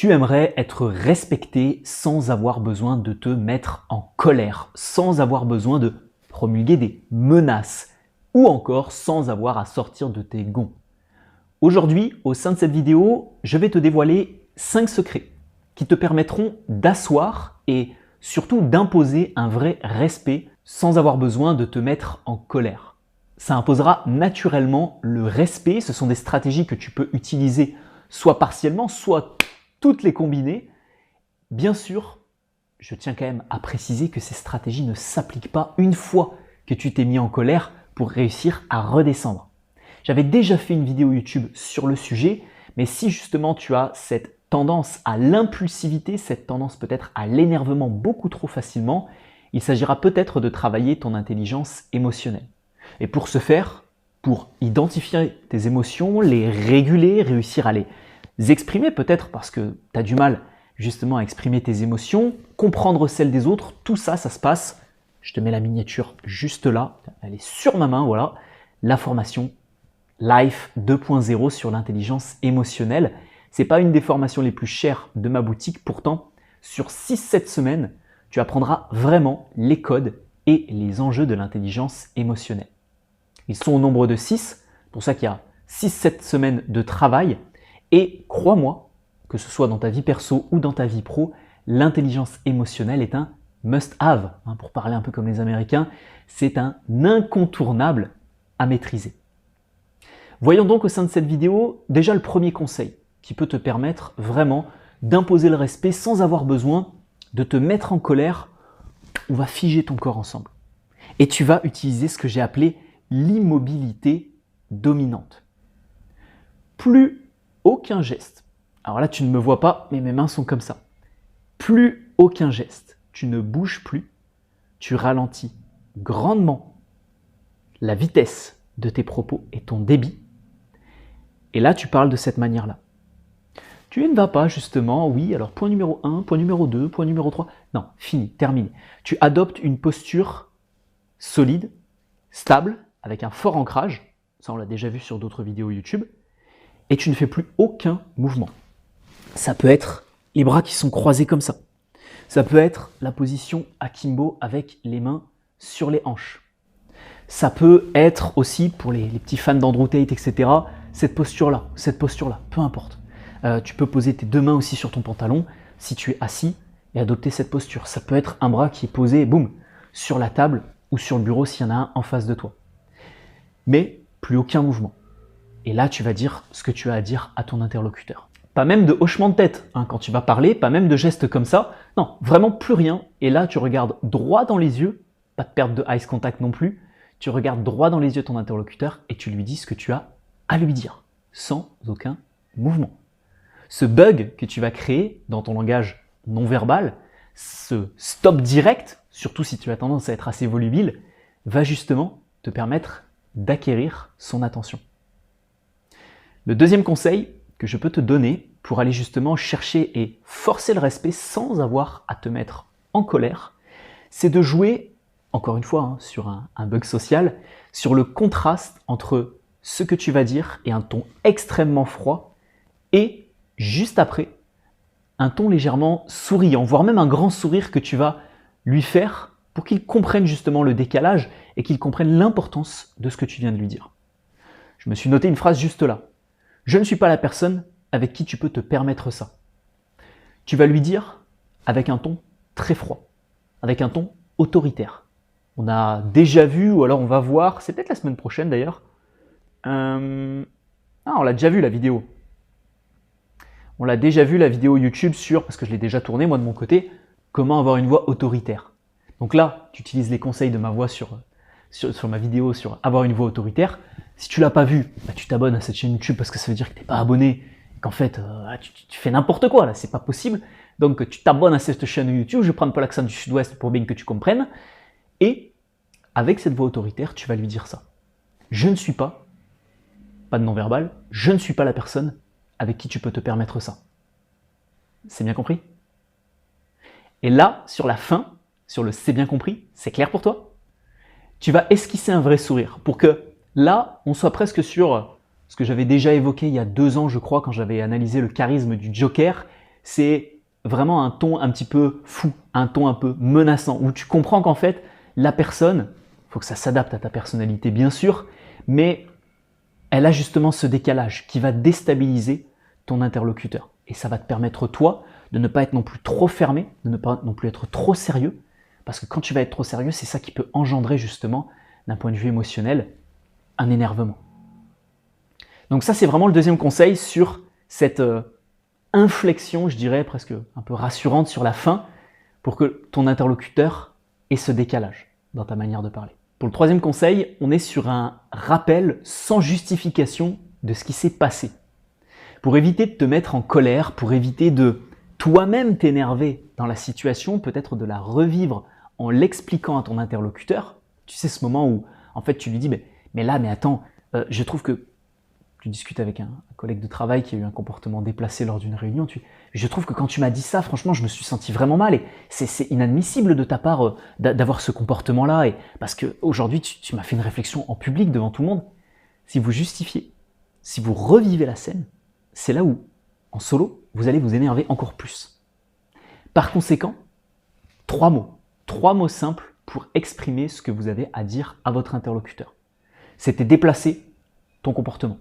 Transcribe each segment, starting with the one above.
Tu aimerais être respecté sans avoir besoin de te mettre en colère, sans avoir besoin de promulguer des menaces ou encore sans avoir à sortir de tes gonds. Aujourd'hui, au sein de cette vidéo, je vais te dévoiler 5 secrets qui te permettront d'asseoir et surtout d'imposer un vrai respect sans avoir besoin de te mettre en colère. Ça imposera naturellement le respect. Ce sont des stratégies que tu peux utiliser soit partiellement, soit toutes les combiner. Bien sûr, je tiens quand même à préciser que ces stratégies ne s'appliquent pas une fois que tu t'es mis en colère pour réussir à redescendre. J'avais déjà fait une vidéo YouTube sur le sujet, mais si justement tu as cette tendance à l'impulsivité, cette tendance peut-être à l'énervement beaucoup trop facilement, il s'agira peut-être de travailler ton intelligence émotionnelle. Et pour ce faire, pour identifier tes émotions, les réguler, réussir à les exprimer peut-être parce que tu as du mal justement à exprimer tes émotions, comprendre celles des autres, tout ça, ça se passe, je te mets la miniature juste là, elle est sur ma main, voilà, la formation Life 2.0 sur l'intelligence émotionnelle. Ce n'est pas une des formations les plus chères de ma boutique, pourtant sur 6-7 semaines, tu apprendras vraiment les codes et les enjeux de l'intelligence émotionnelle. Ils sont au nombre de 6, pour ça qu'il y a 6-7 semaines de travail. Et crois-moi, que ce soit dans ta vie perso ou dans ta vie pro, l'intelligence émotionnelle est un must-have. Pour parler un peu comme les Américains, c'est un incontournable à maîtriser. Voyons donc au sein de cette vidéo déjà le premier conseil qui peut te permettre vraiment d'imposer le respect sans avoir besoin de te mettre en colère. On va figer ton corps ensemble. Et tu vas utiliser ce que j'ai appelé l'immobilité dominante. Plus aucun geste. Alors là, tu ne me vois pas, mais mes mains sont comme ça. Plus aucun geste. Tu ne bouges plus. Tu ralentis grandement la vitesse de tes propos et ton débit. Et là, tu parles de cette manière-là. Tu ne vas pas justement, oui, alors point numéro 1, point numéro 2, point numéro 3. Non, fini, terminé. Tu adoptes une posture solide, stable, avec un fort ancrage. Ça, on l'a déjà vu sur d'autres vidéos YouTube. Et tu ne fais plus aucun mouvement. Ça peut être les bras qui sont croisés comme ça. Ça peut être la position akimbo avec les mains sur les hanches. Ça peut être aussi, pour les petits fans d'Andrew Tate, etc., cette posture-là, peu importe. Tu peux poser tes deux mains aussi sur ton pantalon si tu es assis et adopter cette posture. Ça peut être un bras qui est posé, boum, sur la table ou sur le bureau s'il y en a un en face de toi. Mais plus aucun mouvement. Et là, tu vas dire ce que tu as à dire à ton interlocuteur. Pas même de hochement de tête quand tu vas parler, pas même de gestes comme ça. Non, vraiment plus rien. Et là, tu regardes droit dans les yeux, pas de perte de eye contact non plus. Tu regardes droit dans les yeux ton interlocuteur et tu lui dis ce que tu as à lui dire, sans aucun mouvement. Ce bug que tu vas créer dans ton langage non verbal, ce stop direct, surtout si tu as tendance à être assez volubile, va justement te permettre d'acquérir son attention. Le deuxième conseil que je peux te donner pour aller justement chercher et forcer le respect sans avoir à te mettre en colère, c'est de jouer, encore une fois, sur un bug social, sur le contraste entre ce que tu vas dire et un ton extrêmement froid et juste après, un ton légèrement souriant, voire même un grand sourire que tu vas lui faire pour qu'il comprenne justement le décalage et qu'il comprenne l'importance de ce que tu viens de lui dire. Je me suis noté une phrase juste là. Je ne suis pas la personne avec qui tu peux te permettre ça. Tu vas lui dire avec un ton très froid, avec un ton autoritaire. On a déjà vu, ou alors on va voir, c'est peut-être la semaine prochaine d'ailleurs. On l'a déjà vu la vidéo. On l'a déjà vu la vidéo YouTube sur, parce que je l'ai déjà tournée moi de mon côté, comment avoir une voix autoritaire. Donc là, tu utilises les conseils de ma voix sur ma vidéo sur avoir une voix autoritaire. Si tu l'as pas vu, tu t'abonnes à cette chaîne YouTube parce que ça veut dire que tu n'es pas abonné, qu'en fait tu fais n'importe quoi là, c'est pas possible. Donc tu t'abonnes à cette chaîne YouTube, je prends pas l'accent du sud-ouest pour bien que tu comprennes. Et avec cette voix autoritaire, tu vas lui dire ça. Je ne suis pas de non-verbal, je ne suis pas la personne avec qui tu peux te permettre ça. C'est bien compris? Et là, sur la fin, sur le c'est bien compris, c'est clair pour toi? Tu vas esquisser un vrai sourire pour que là, on soit presque sur ce que j'avais déjà évoqué il y a 2 ans, je crois, quand j'avais analysé le charisme du Joker, C'est vraiment un ton un petit peu fou, un ton un peu menaçant, où tu comprends qu'en fait, la personne, il faut que ça s'adapte à ta personnalité bien sûr, mais elle a justement ce décalage qui va déstabiliser ton interlocuteur. Et ça va te permettre, toi, de ne pas être non plus trop fermé, de ne pas non plus être trop sérieux, parce que quand tu vas être trop sérieux, c'est ça qui peut engendrer justement, d'un point de vue émotionnel, un énervement. Donc ça, c'est vraiment le deuxième conseil sur cette inflexion, je dirais presque un peu rassurante sur la fin, pour que ton interlocuteur ait ce décalage dans ta manière de parler. Pour le troisième conseil, on est sur un rappel sans justification de ce qui s'est passé. Pour éviter de te mettre en colère, pour éviter de toi-même t'énerver dans la situation, peut-être de la revivre en l'expliquant à ton interlocuteur. Tu sais, ce moment où en fait tu lui dis mais attends, je trouve que tu discutes avec un collègue de travail qui a eu un comportement déplacé lors d'une réunion, je trouve que quand tu m'as dit ça, franchement, je me suis senti vraiment mal et c'est inadmissible de ta part d'avoir ce comportement-là parce qu'aujourd'hui, tu m'as fait une réflexion en public devant tout le monde. Si vous justifiez, si vous revivez la scène, c'est là où, en solo, vous allez vous énerver encore plus. Par conséquent, 3 mots simples pour exprimer ce que vous avez à dire à votre interlocuteur. C'était déplacer ton comportement.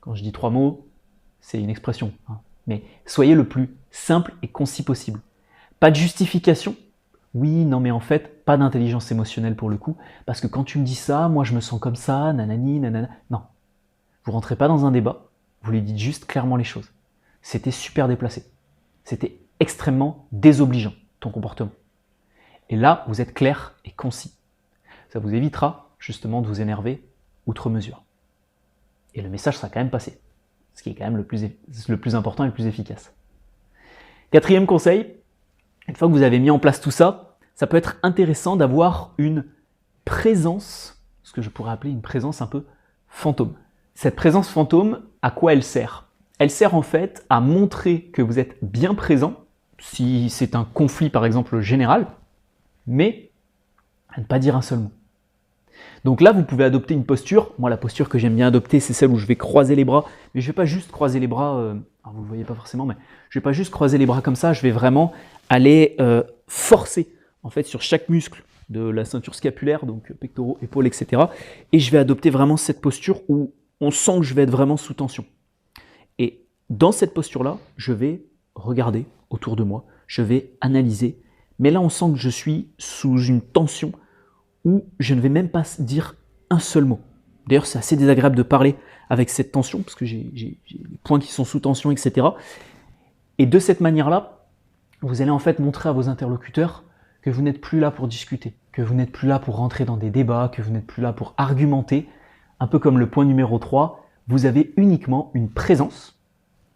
Quand je dis 3 mots, c'est une expression, hein. Mais soyez le plus simple et concis possible. Pas de justification. Oui, non, mais en fait, pas d'intelligence émotionnelle pour le coup, parce que quand tu me dis ça, moi je me sens comme ça, nanani, nanana. Non. Vous rentrez pas dans un débat, vous lui dites juste clairement les choses. C'était super déplacé. C'était extrêmement désobligeant, ton comportement. Et là, vous êtes clair et concis. Ça vous évitera justement de vous énerver outre mesure. Et le message sera quand même passé, ce qui est quand même le plus important et le plus efficace. Quatrième conseil, une fois que vous avez mis en place tout ça, ça peut être intéressant d'avoir une présence, ce que je pourrais appeler une présence un peu fantôme. Cette présence fantôme, à quoi elle sert? Elle sert en fait à montrer que vous êtes bien présent, si c'est un conflit par exemple général, mais à ne pas dire un seul mot. Donc là, vous pouvez adopter une posture. Moi, la posture que j'aime bien adopter, c'est celle où je vais croiser les bras. Mais je ne vais pas juste croiser les bras, alors vous ne le voyez pas forcément, mais je ne vais pas juste croiser les bras comme ça. Je vais vraiment aller forcer en fait, sur chaque muscle de la ceinture scapulaire, donc pectoraux, épaules, etc. Et je vais adopter vraiment cette posture où on sent que je vais être vraiment sous tension. Et dans cette posture-là, je vais regarder autour de moi, je vais analyser. Mais là, on sent que je suis sous une tension où je ne vais même pas dire un seul mot. D'ailleurs, c'est assez désagréable de parler avec cette tension, parce que j'ai les points qui sont sous tension, etc. Et de cette manière-là, vous allez en fait montrer à vos interlocuteurs que vous n'êtes plus là pour discuter, que vous n'êtes plus là pour rentrer dans des débats, que vous n'êtes plus là pour argumenter. Un peu comme le point numéro 3, vous avez uniquement une présence.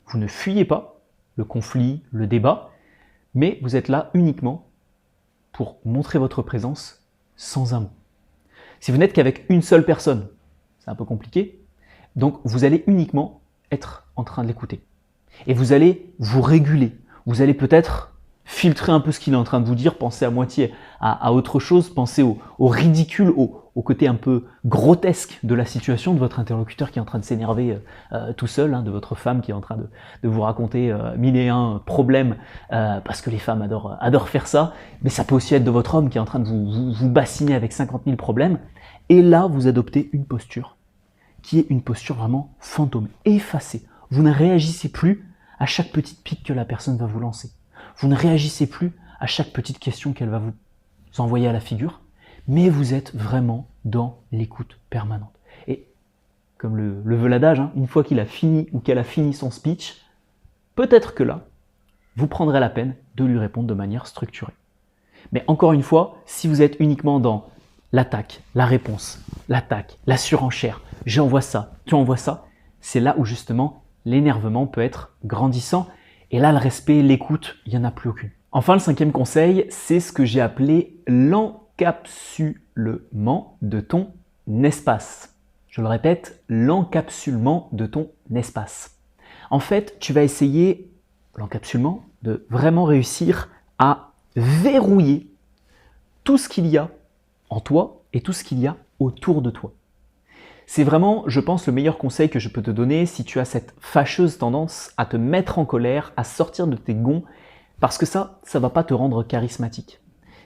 Vous ne fuyez pas le conflit, le débat, mais vous êtes là uniquement pour montrer votre présence sans un mot. Si vous n'êtes qu'avec une seule personne, c'est un peu compliqué, donc vous allez uniquement être en train de l'écouter. Et vous allez vous réguler, vous allez peut-être filtrer un peu ce qu'il est en train de vous dire, penser à moitié à autre chose, penser au ridicule, au côté un peu grotesque de la situation de votre interlocuteur qui est en train de s'énerver tout seul, hein, de votre femme qui est en train de vous raconter 1001 problèmes parce que les femmes adorent faire ça, mais ça peut aussi être de votre homme qui est en train de vous bassiner avec 50 000 problèmes. Et là, vous adoptez une posture qui est une posture vraiment fantôme, effacée. Vous ne réagissez plus à chaque petite pique que la personne va vous lancer. Vous ne réagissez plus à chaque petite question qu'elle va vous envoyer à la figure, mais vous êtes vraiment dans l'écoute permanente. Et comme le veut l'adage, hein, une fois qu'il a fini ou qu'elle a fini son speech, peut-être que là, vous prendrez la peine de lui répondre de manière structurée. Mais encore une fois, si vous êtes uniquement dans l'attaque, la réponse, l'attaque, la surenchère, j'envoie ça, tu envoies ça, c'est là où justement l'énervement peut être grandissant. Et là, le respect, l'écoute, il n'y en a plus aucune. Enfin, le cinquième conseil, c'est ce que j'ai appelé l'encapsulement de ton espace. Je le répète, l'encapsulement de ton espace. En fait, tu vas essayer, l'encapsulement, de vraiment réussir à verrouiller tout ce qu'il y a en toi et tout ce qu'il y a autour de toi. C'est vraiment, je pense, le meilleur conseil que je peux te donner si tu as cette fâcheuse tendance à te mettre en colère, à sortir de tes gonds, parce que ça va pas te rendre charismatique.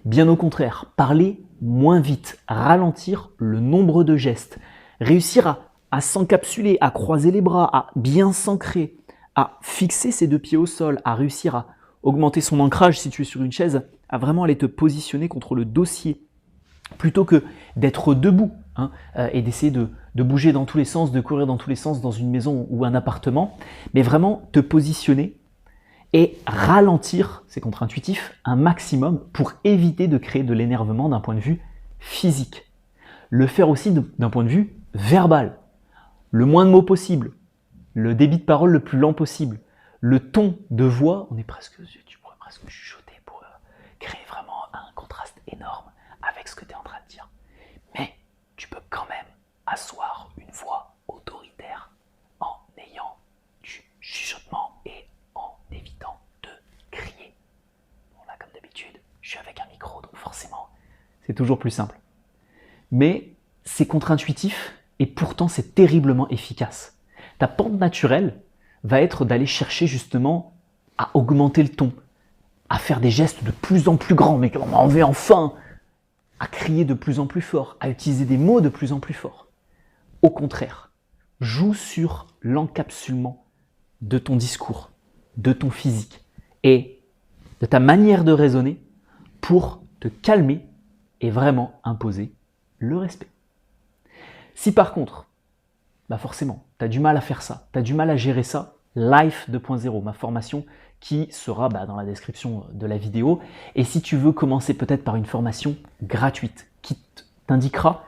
Bien au contraire, parler moins vite, ralentir le nombre de gestes, réussir à s'encapsuler, à croiser les bras, à bien s'ancrer, à fixer ses deux pieds au sol, à réussir à augmenter son ancrage si tu es sur une chaise, à vraiment aller te positionner contre le dossier, plutôt que d'être debout et d'essayer de bouger dans tous les sens, de courir dans tous les sens dans une maison ou un appartement, mais vraiment te positionner et ralentir, c'est contre-intuitif, un maximum pour éviter de créer de l'énervement d'un point de vue physique. Le faire aussi d'un point de vue verbal. Le moins de mots possible, le débit de parole le plus lent possible, le ton de voix, tu pourrais presque chuchoter pour créer vraiment un contraste énorme avec ce que tu es en train de dire. Mais tu peux quand même asseoir une voix autoritaire en ayant du chuchotement et en évitant de crier. Bon là, comme d'habitude, je suis avec un micro, donc forcément, c'est toujours plus simple. Mais c'est contre-intuitif et pourtant c'est terriblement efficace. Ta pente naturelle va être d'aller chercher justement à augmenter le ton, à faire des gestes de plus en plus grands, mais on en veut enfin, à crier de plus en plus fort, à utiliser des mots de plus en plus forts. Au contraire, joue sur l'encapsulement de ton discours, de ton physique et de ta manière de raisonner pour te calmer et vraiment imposer le respect. Si par contre, forcément, tu as du mal à faire ça, tu as du mal à gérer ça, Life 2.0, ma formation qui sera dans la description de la vidéo. Et si tu veux commencer peut-être par une formation gratuite qui t'indiquera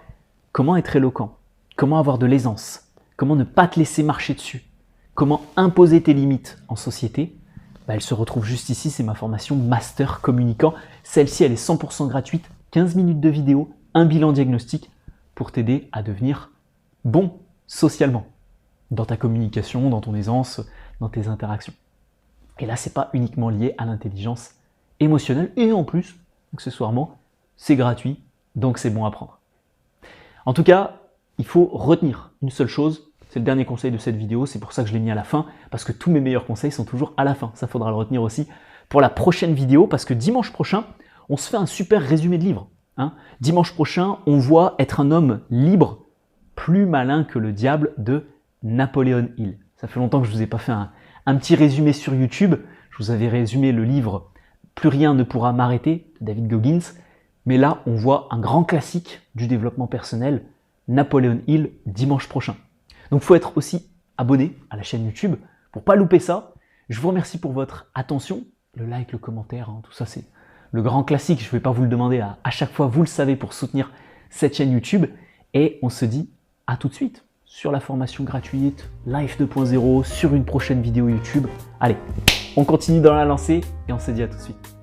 comment être éloquent, comment avoir de l'aisance, comment ne pas te laisser marcher dessus, comment imposer tes limites en société, elle se retrouve juste ici, c'est ma formation Master Communicant. Celle-ci, elle est 100% gratuite, 15 minutes de vidéo, un bilan diagnostic pour t'aider à devenir bon socialement, dans ta communication, dans ton aisance, dans tes interactions. Et là, c'est pas uniquement lié à l'intelligence émotionnelle, et en plus, accessoirement, c'est gratuit, donc c'est bon à prendre. En tout cas, il faut retenir une seule chose, c'est le dernier conseil de cette vidéo, c'est pour ça que je l'ai mis à la fin, parce que tous mes meilleurs conseils sont toujours à la fin. Ça, faudra le retenir aussi pour la prochaine vidéo, parce que dimanche prochain, on se fait un super résumé de livre. Dimanche prochain, on voit Être un homme libre, plus malin que le diable de Napoleon Hill. Ça fait longtemps que je ne vous ai pas fait un petit résumé sur YouTube. Je vous avais résumé le livre Plus rien ne pourra m'arrêter de David Goggins. Mais là, on voit un grand classique du développement personnel, Napoleon Hill, dimanche prochain. Donc, il faut être aussi abonné à la chaîne YouTube pour ne pas louper ça. Je vous remercie pour votre attention. Le like, le commentaire, tout ça, c'est le grand classique. Je ne vais pas vous le demander à chaque fois, vous le savez, pour soutenir cette chaîne YouTube. Et on se dit à tout de suite sur la formation gratuite Life 2.0, sur une prochaine vidéo YouTube. Allez, on continue dans la lancée et on se dit à tout de suite.